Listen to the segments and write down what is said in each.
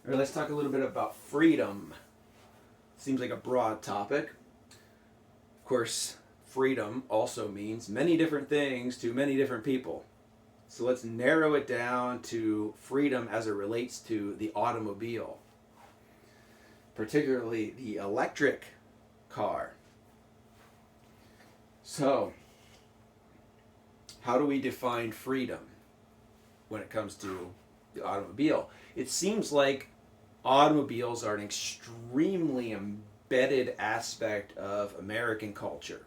All right, let's talk a little bit about freedom. Seems like a broad topic. Of course, freedom also means many different things to many different people. So let's narrow it down to freedom as it relates to the automobile, particularly the electric car. So, how do we define freedom when it comes to the automobile? It seems like automobiles are an extremely embedded aspect of American culture.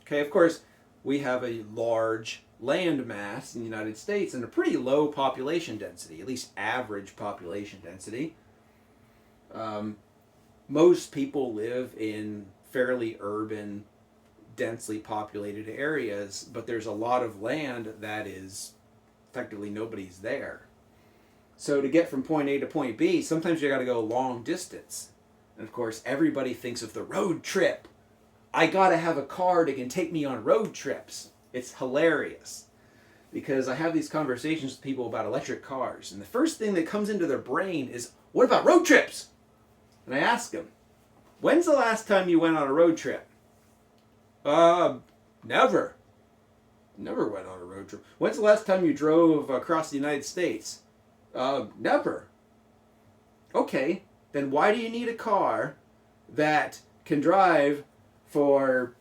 Okay, of course, we have a large land mass in the United States and a pretty low population density, at least average population density. Um, Most people live in fairly urban, densely populated areas, but there's a lot of land that is effectively nobody's there. So to get from point A to point B, sometimes you got to go long distance. And of course, everybody thinks of the road trip. I got to have a car that can take me on road trips. It's hilarious because I have these conversations with people about electric cars, and the first thing that comes into their brain is, what about road trips? And I ask them, when's the last time you went on a road trip? Never. Never went on a road trip. When's the last time you drove across the United States? Never. Okay, then why do you need a car that can drive for,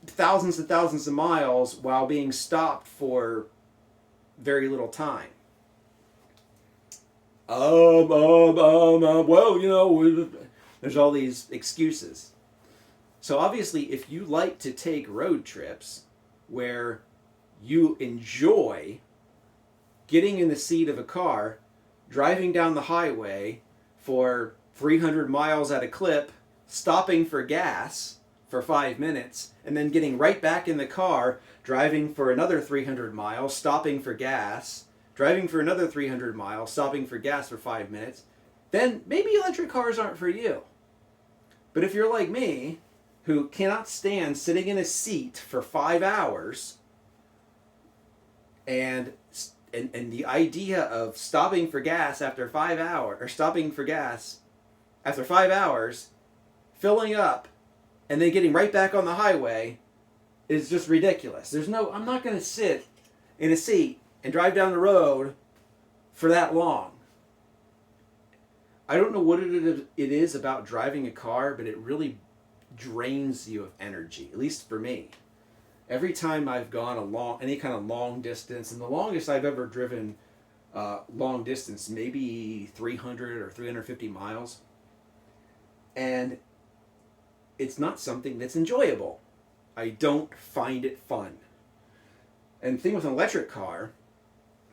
thousands and thousands of miles while being stopped for very little time? There's all these excuses. So obviously, if you like to take road trips where you enjoy getting in the seat of a car, driving down the highway for 300 miles at a clip, stopping for gas for 5 minutes, and then getting right back in the car, driving for another 300 miles, stopping for gas, driving for another 300 miles, stopping for gas for 5 minutes, then maybe electric cars aren't for you. But if you're like me, who cannot stand sitting in a seat for 5 hours, and the idea of stopping for gas after 5 hours, or stopping for gas after 5 hours, filling up, and then getting right back on the highway is just ridiculous. I'm not going to sit in a seat and drive down the road for that long. I don't know what it is about driving a car, but it really drains you of energy, at least for me. Every time I've gone any kind of long distance, and the longest I've ever driven long distance, maybe 300 or 350 miles, and it's not something that's enjoyable. I don't find it fun. And the thing with an electric car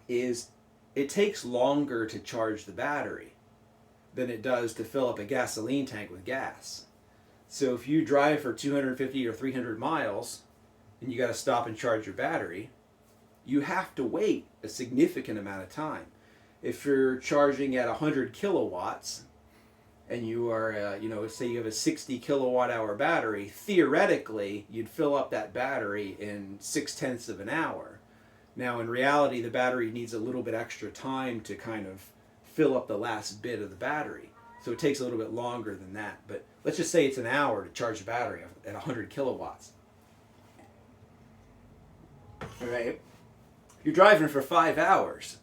is it takes longer to charge the battery than it does to fill up a gasoline tank with gas. So if you drive for 250 or 300 miles, and you got to stop and charge your battery, you have to wait a significant amount of time. If you're charging at 100 kilowatts and you are, say you have a 60 kilowatt hour battery, theoretically you'd fill up that battery in 6/10 of an hour. Now in reality, the battery needs a little bit extra time to kind of fill up the last bit of the battery. So it takes a little bit longer than that. But let's just say it's an hour to charge the battery at 100 kilowatts. All right, you're driving for 5 hours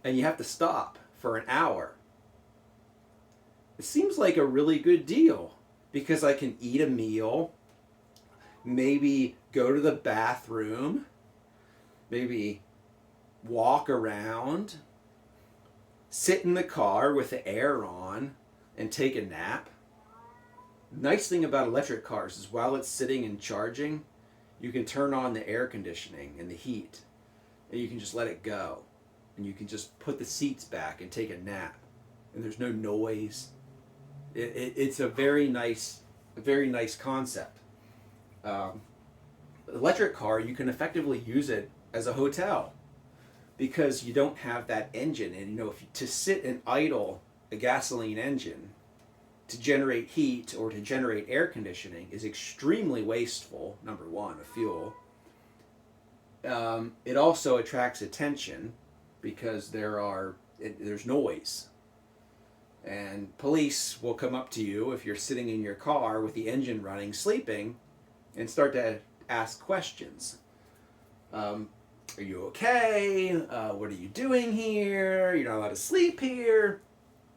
and you have to stop for an hour. It seems like a really good deal because I can eat a meal, maybe go to the bathroom, maybe walk around, sit in the car with the air on, and take a nap. Nice thing about electric cars is while it's sitting and charging, you can turn on the air conditioning and the heat, and you can just let it go, and you can just put the seats back and take a nap, and there's no noise. It's a very nice concept. Electric car, you can effectively use it as a hotel because you don't have that engine, and to sit and idle a gasoline engine to generate heat or to generate air conditioning is extremely wasteful, number one, of fuel. It also attracts attention because there's noise. And police will come up to you if you're sitting in your car with the engine running, sleeping, and start to ask questions. Are you okay? What are you doing here? You're not allowed to sleep here.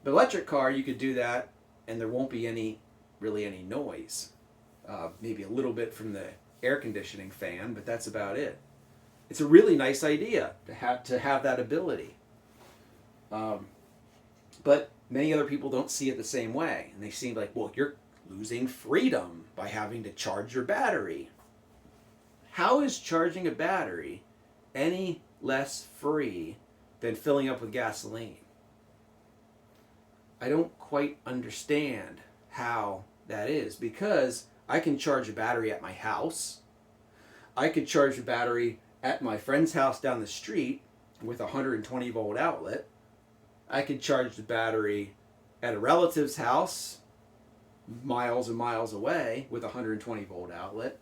The electric car, you could do that, and there won't be really any noise. Maybe a little bit from the air conditioning fan, but that's about it. It's a really nice idea to have that ability. But many other people don't see it the same way, and they seem like, well, you're losing freedom by having to charge your battery. How is charging a battery any less free than filling up with gasoline? I don't quite understand how that is, because I can charge a battery at my house. I could charge a battery at my friend's house down the street with a 120 volt outlet. I could charge the battery at a relative's house miles and miles away with a 120 volt outlet.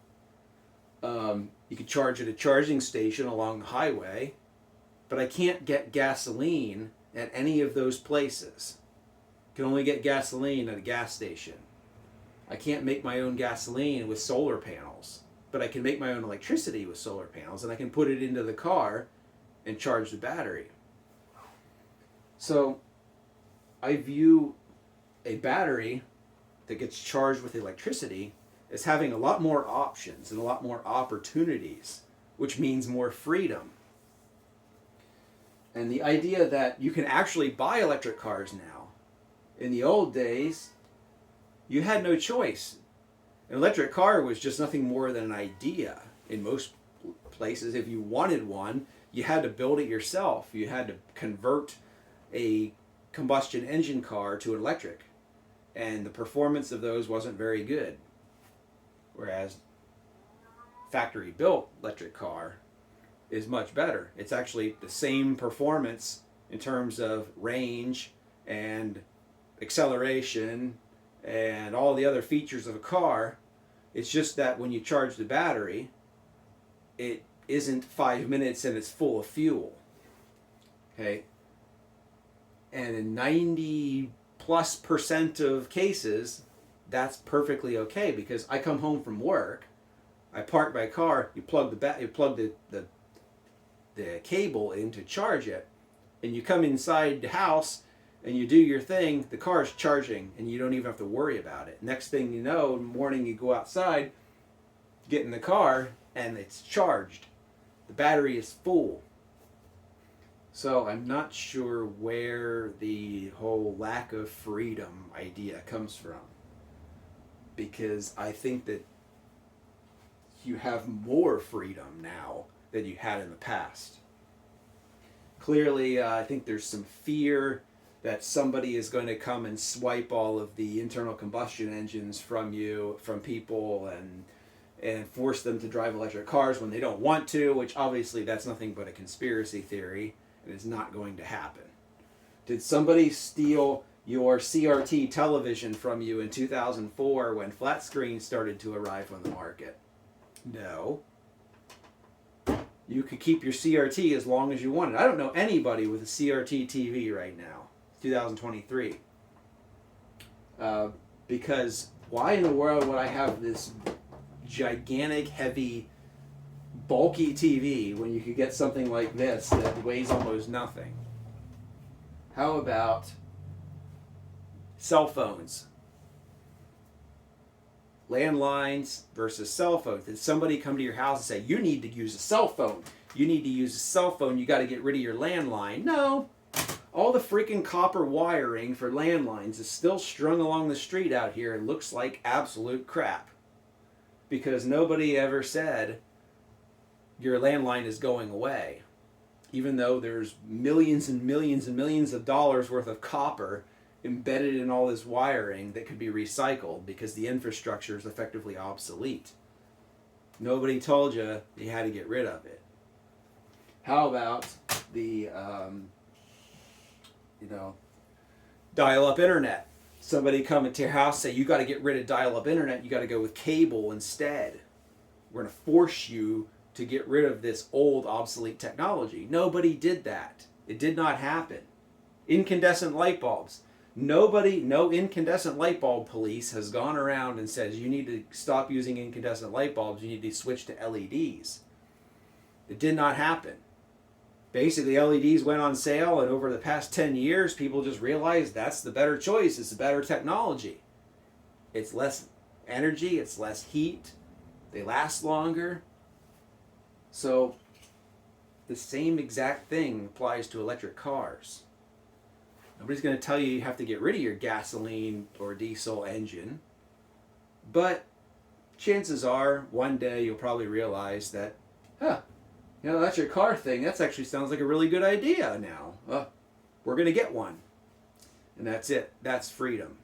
You could charge at a charging station along the highway, but I can't get gasoline at any of those places. I can only get gasoline at a gas station. I can't make my own gasoline with solar panels, but I can make my own electricity with solar panels, and I can put it into the car and charge the battery. So I view a battery that gets charged with electricity as having a lot more options and a lot more opportunities, which means more freedom. And the idea that you can actually buy electric cars now. In the old days, you had no choice. An electric car was just nothing more than an idea. In most places, if you wanted one, you had to build it yourself. You had to convert a combustion engine car to an electric. And the performance of those wasn't very good. Whereas factory built electric car is much better. It's actually the same performance in terms of range and acceleration and all the other features of a car. It's just that when you charge the battery, it isn't 5 minutes and it's full of fuel. Okay? And in 90+% of cases, that's perfectly okay, because I come home from work, I park my car, you plug the cable in to charge it, and you come inside the house and you do your thing, the car's charging and you don't even have to worry about it. Next thing you know, in the morning you go outside, get in the car, and it's charged. The battery is full. So I'm not sure where the whole lack of freedom idea comes from, because I think that you have more freedom now than you had in the past. Clearly, I think there's some fear that somebody is going to come and swipe all of the internal combustion engines from people, and force them to drive electric cars when they don't want to, which obviously that's nothing but a conspiracy theory and is not going to happen. Did somebody steal your CRT television from you in 2004 when flat screens started to arrive on the market? No. You could keep your CRT as long as you wanted. I don't know anybody with a CRT TV right now, 2023. Because why in the world would I have this gigantic, heavy, bulky TV when you could get something like this that weighs almost nothing? How about cell phones? Landlines versus cell phones. Did somebody come to your house and say, you need to use a cell phone? You need to use a cell phone. You got to get rid of your landline. No. All the freaking copper wiring for landlines is still strung along the street out here and looks like absolute crap. Because nobody ever said your landline is going away. Even though there's millions and millions and millions of dollars worth of copper embedded in all this wiring that could be recycled because the infrastructure is effectively obsolete. Nobody told you you had to get rid of it. How about the dial-up internet? Somebody come into your house, say you got to get rid of dial-up internet, you got to go with cable instead. We're going to force you to get rid of this old obsolete technology. Nobody did that. It did not happen. Incandescent light bulbs. Nobody, no incandescent light bulb police has gone around and says you need to stop using incandescent light bulbs, you need to switch to LEDs. It did not happen. Basically, LEDs went on sale, and over the past 10 years, people just realized that's the better choice, it's the better technology. It's less energy, it's less heat, they last longer. So, the same exact thing applies to electric cars. Nobody's going to tell you have to get rid of your gasoline or diesel engine. But chances are, one day you'll probably realize that, electric car thing, that actually sounds like a really good idea now. We're going to get one. And that's it. That's freedom.